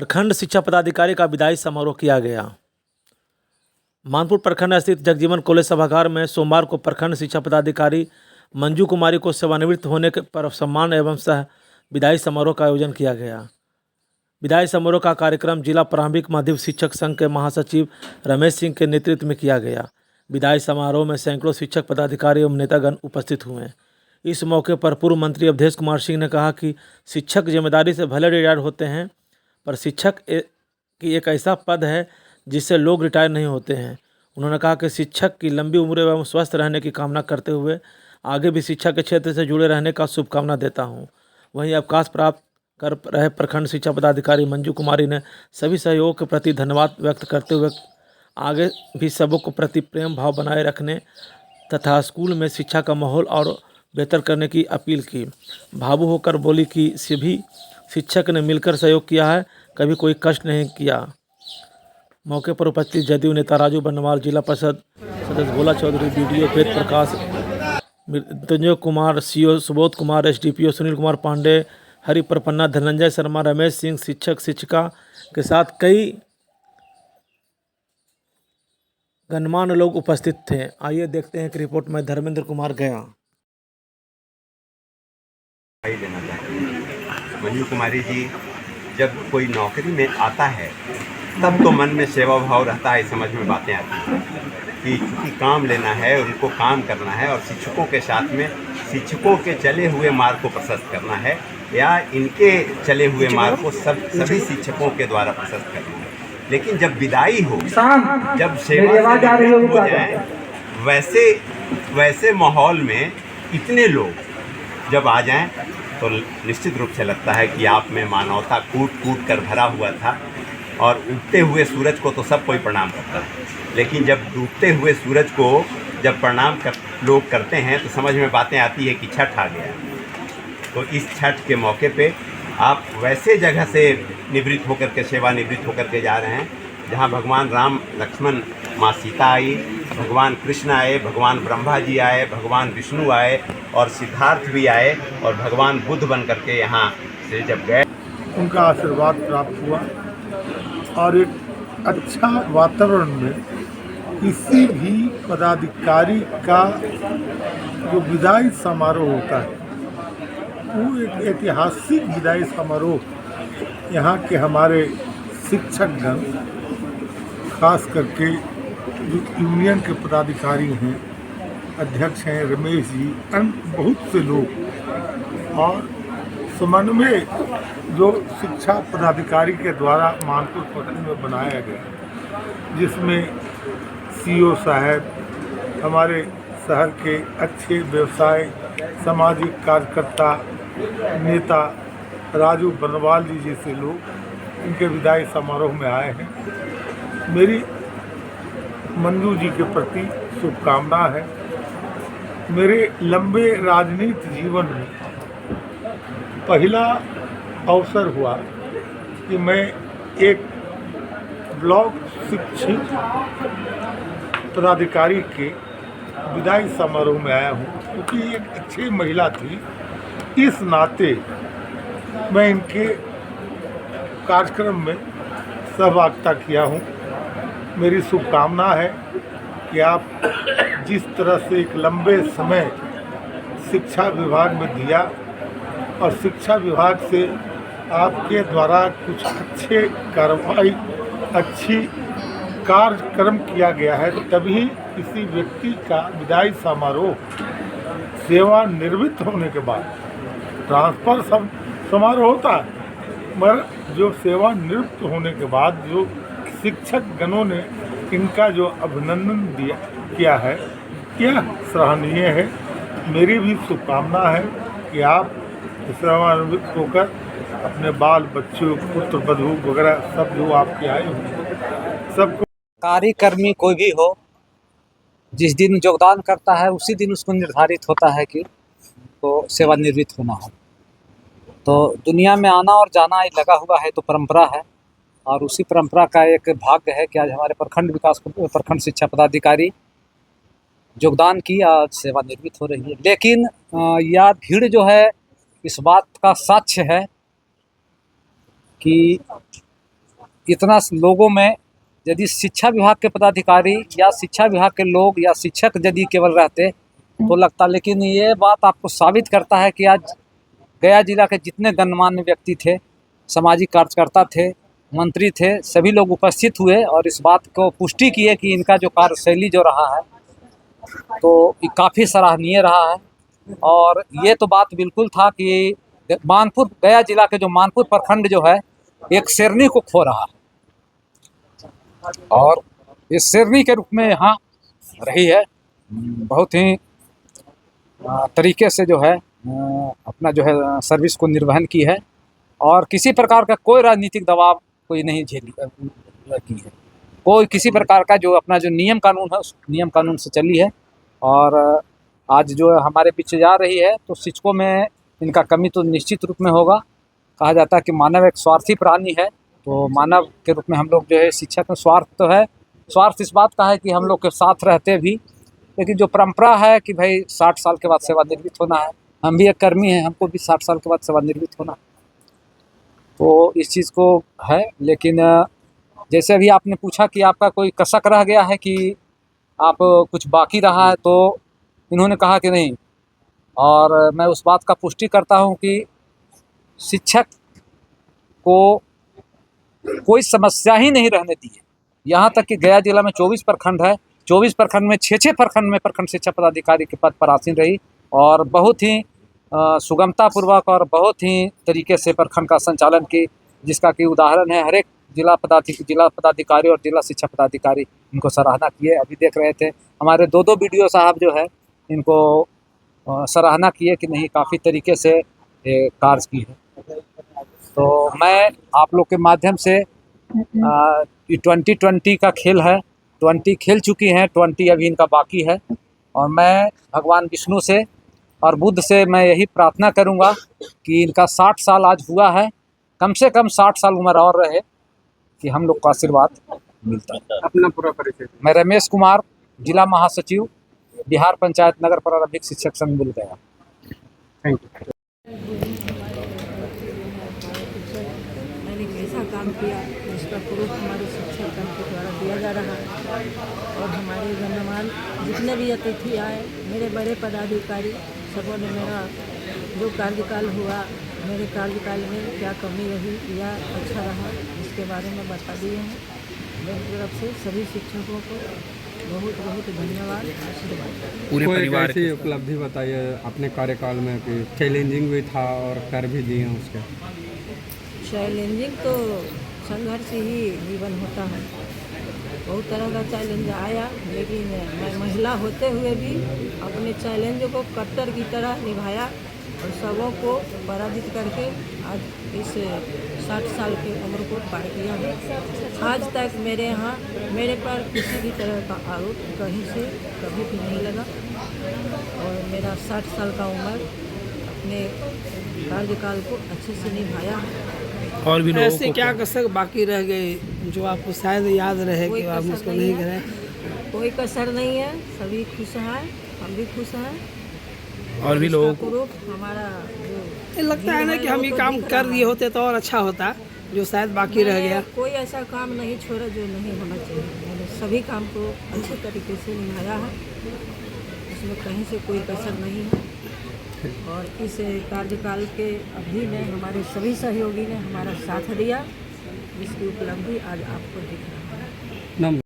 प्रखंड शिक्षा पदाधिकारी का विदाई समारोह किया गया। मानपुर प्रखंड स्थित जगजीवन कॉलेज सभागार में सोमवार को प्रखंड शिक्षा पदाधिकारी मंजू कुमारी को सेवानिवृत्त होने पर सम्मान एवं सह विदाई समारोह का आयोजन किया गया। विदाई समारोह का कार्यक्रम जिला प्रारंभिक माध्यमिक शिक्षक संघ के महासचिव रमेश सिंह के नेतृत्व में किया गया। विदाई समारोह में सैकड़ों शिक्षक पदाधिकारी एवं नेतागण उपस्थित हुए। इस मौके पर पूर्व मंत्री अवधेश कुमार सिंह ने कहा कि शिक्षक जिम्मेदारी से भले रिटायर होते हैं, पर शिक्षक की एक ऐसा पद है जिससे लोग रिटायर नहीं होते हैं। उन्होंने कहा कि शिक्षक की लंबी उम्र एवं स्वस्थ रहने की कामना करते हुए आगे भी शिक्षा के क्षेत्र से जुड़े रहने का शुभकामना देता हूं। वहीं अवकाश प्राप्त कर रहे प्रखंड शिक्षा पदाधिकारी मंजू कुमारी ने सभी सहयोग के प्रति धन्यवाद व्यक्त करते हुए आगे भी सबों को प्रति प्रेम भाव बनाए रखने तथा स्कूल में शिक्षा का माहौल और बेहतर करने की अपील की। भावुक होकर बोली कि सभी शिक्षक ने मिलकर सहयोग किया है, कभी कोई कष्ट नहीं किया। मौके पर उपस्थित जदयू नेता राजू बर्नवाल, जिला परिषद सदस्य भोला Chaudhary, BDO Ved Prakash, Mrityunjay Kumar, CO Subodh Kumar, SDPO Sunil Kumar Pandey, Hari प्रपन्ना, Dhananjay Sharma, Ramesh Singh, शिक्षक शिक्षिका के साथ कई गणमान्य लोग उपस्थित थे। आइए देखते हैं कि रिपोर्ट में धर्मेंद्र कुमार गया। देना चाहती मंजू कुमारी जी जब कोई नौकरी में आता है तब तो मन में सेवा भाव रहता है, समझ में बातें आती हैं कि चूँकि काम लेना है, उनको काम करना है और शिक्षकों के साथ में शिक्षकों के चले हुए मार्ग को प्रशस्त करना है या इनके चले हुए मार्ग को सभी शिक्षकों के द्वारा प्रशस्त करना है। लेकिन जब विदाई हो, जब सेवा से निवृत्त हो जाए, वैसे माहौल में इतने लोग जब आ जाएं तो निश्चित रूप से लगता है कि आप में मानवता कूट कूट कर भरा हुआ था। और उगते हुए सूरज को तो सब कोई प्रणाम करता है, लेकिन जब डूबते हुए सूरज को जब लोग करते हैं तो समझ में बातें आती है कि छठ आ गया। तो इस छठ के मौके पे आप वैसे जगह से निवृत्त होकर के सेवानिवृत्त होकर के जा रहे हैं जहाँ भगवान राम, लक्ष्मण, माँ सीता आई, भगवान कृष्ण आए, भगवान ब्रह्मा जी आए, भगवान विष्णु आए और सिद्धार्थ भी आए और भगवान बुद्ध बन करके यहाँ से जब गए, उनका आशीर्वाद प्राप्त हुआ और एक अच्छा वातावरण में किसी भी पदाधिकारी का जो विदाई समारोह होता है वो एक ऐतिहासिक विदाई समारोह यहाँ के हमारे शिक्षकगण, खास करके जो यूनियन के पदाधिकारी हैं, अध्यक्ष हैं रमेश जी, अन्य बहुत से लोग और समन्वय जो शिक्षा पदाधिकारी के द्वारा मानपुर प्रखंड में बनाया गया, जिसमें सीओ साहब, हमारे शहर के अच्छे व्यवसाय सामाजिक कार्यकर्ता नेता राजू बर्नवाल जी जैसे लोग इनके विदाई समारोह में आए हैं। मेरी मंजू जी के प्रति शुभकामना है। मेरे लंबे राजनीतिक जीवन में पहला अवसर हुआ कि मैं एक ब्लॉक शिक्षित पदाधिकारी के विदाई समारोह में आया हूँ, क्योंकि एक अच्छी महिला थी। इस नाते मैं इनके कार्यक्रम में सहभागिता किया हूँ। मेरी शुभकामना है कि आप जिस तरह से एक लंबे समय शिक्षा विभाग में दिया और शिक्षा विभाग से आपके द्वारा कुछ अच्छे कार्रवाई, अच्छी कार्यक्रम किया गया है, तभी किसी व्यक्ति का विदाई समारोह सेवानिवृत्त होने के बाद ट्रांसफ़र समारोह होता है, मगर जो सेवानिवृत्त होने के बाद जो शिक्षक गणों ने इनका जो अभिनंदन किया है, यह सराहनीय है। मेरी भी शुभकामना है कि आप सेवानिवृत्त होकर अपने बाल बच्चों, पुत्र वधू वगैरह सब जो आपके आए हों सबको। कार्यकर्मी कोई भी हो, जिस दिन योगदान करता है उसी दिन उसको निर्धारित होता है कि तो सेवानिवृत्त होना हो। तो दुनिया में आना और जाना लगा हुआ है तो परंपरा है, और उसी परंपरा का एक भाग्य है कि आज हमारे प्रखंड शिक्षा पदाधिकारी योगदान की आज सेवानिवृत्त हो रही है। लेकिन यह भीड़ जो है इस बात का साक्ष्य है कि इतना लोगों में यदि शिक्षा विभाग के पदाधिकारी या शिक्षा विभाग के लोग या शिक्षक यदि केवल रहते तो लगता, लेकिन ये बात आपको साबित करता है कि आज गया जिला के जितने गणमान्य व्यक्ति थे, सामाजिक कार्यकर्ता थे, मंत्री थे, सभी लोग उपस्थित हुए और इस बात को पुष्टि किए कि इनका जो कार्यशैली जो रहा है तो ये काफ़ी सराहनीय रहा है। और ये तो बात बिल्कुल था कि मानपुर, गया जिला के जो मानपुर प्रखंड जो है एक शेरनी को खो रहा है और इस शेरनी के रूप में यहाँ रही है, बहुत ही तरीके से जो है अपना जो है सर्विस को निर्वहन की है और किसी प्रकार का कोई राजनीतिक दबाव कोई नहीं झेली की है। कोई किसी प्रकार का जो अपना जो नियम कानून है उस नियम कानून से चली है। और आज जो हमारे पीछे जा रही है तो शिक्षकों में इनका कमी तो निश्चित रूप में होगा। कहा जाता है कि मानव एक स्वार्थी प्राणी है, तो मानव के रूप में हम लोग जो है शिक्षक में स्वार्थ तो है। स्वार्थ इस बात का है कि हम लोग के साथ रहते भी, लेकिन जो परंपरा है कि भाई 60 साल के बाद सेवानिवृत्त होना है, हम भी एक कर्मी हैं, हमको भी 60 साल के बाद सेवानिवृत्त होना, तो इस चीज़ को है। लेकिन जैसे अभी आपने पूछा कि आपका कोई कसक रह गया है कि आप कुछ बाकी रहा है, तो इन्होंने कहा कि नहीं, और मैं उस बात का पुष्टि करता हूं कि शिक्षक को कोई समस्या ही नहीं रहने दी है। यहाँ तक कि गया जिला में 24 प्रखंड है, 24 प्रखंड में 6-6 प्रखंड में प्रखंड शिक्षा पदाधिकारी के पद पर आसीन रही और बहुत ही सुगमतापूर्वक और बहुत ही तरीके से प्रखंड का संचालन की, जिसका कि उदाहरण है हर एक जिला पदाधिकारी और जिला शिक्षा पदाधिकारी इनको सराहना किए। अभी देख रहे थे हमारे 2 BDO साहब जो है इनको सराहना किए कि नहीं काफ़ी तरीके से कार्य की है। तो मैं आप लोग के माध्यम से 2020 का खेल है, 20 खेल चुकी हैं, 20 अभी इनका बाकी है और मैं भगवान विष्णु से और बुद्ध से मैं यही प्रार्थना करूंगा कि इनका 60 साल आज हुआ है, कम से कम 60 साल उम्र और रहे कि हम लोग का आशीर्वाद मिलता है। अपना पूरा परिचय। मैं रमेश कुमार, जिला महासचिव, बिहार पंचायत नगर प्रारंभिक शिक्षक संघ मिल गया। Thank you. मैंने कैसा काम किया इसका प्रूफ हमारे शिक्षक संघ के द्वारा दिया जा रहा है और हमारे गणमान्य जितने भी अतिथि आए, मेरे बड़े पदाधिकारी सबों ने मेरा जो कार्यकाल हुआ, मेरे कार्यकाल में क्या कमी रही या अच्छा रहा, इसके बारे में बता दिए हैं। मेरी तरफ से सभी शिक्षकों को बहुत बहुत धन्यवाद, आशीर्वाद। पूरे परिवार की उपलब्धि बताइए अपने कार्यकाल में कि चैलेंजिंग भी था और कर भी दिए हैं उसके। चैलेंजिंग तो संघर्ष ही जीवन होता है, बहुत तरह का चैलेंज आया, लेकिन मैं महिला होते हुए भी अपने चैलेंज को कट्टर की तरह निभाया और सबों को पराजित करके आज इस 60 साल की उम्र को पार किया है। आज तक मेरे यहाँ मेरे पर किसी भी तरह का आरोप कहीं से कभी भी नहीं लगा और मेरा 60 साल का उम्र अपने कार्यकाल को अच्छे से निभाया है। और भी लोगों ऐसे को क्या कसर बाकी रह गए जो आपको शायद याद रहे कि आप उसको नहीं करें? कोई कसर नहीं है, सभी खुश हैं, हम भी खुश हैं और भी लोगों को प्रूफ हमारा जो लगता है ना कि हम ये काम कर दिए होते तो और अच्छा होता, जो शायद बाकी रह गया। कोई ऐसा काम नहीं छोड़ा जो नहीं होना चाहिए। मैंने सभी काम को अच्छे तरीके से निभाया है, इसमें कहीं से कोई कसर नहीं है और इस कार्यकाल के अवधि में हमारे सभी सहयोगी ने हमारा साथ दिया, जिसकी उपलब्धि आज आपको दिख रहा है।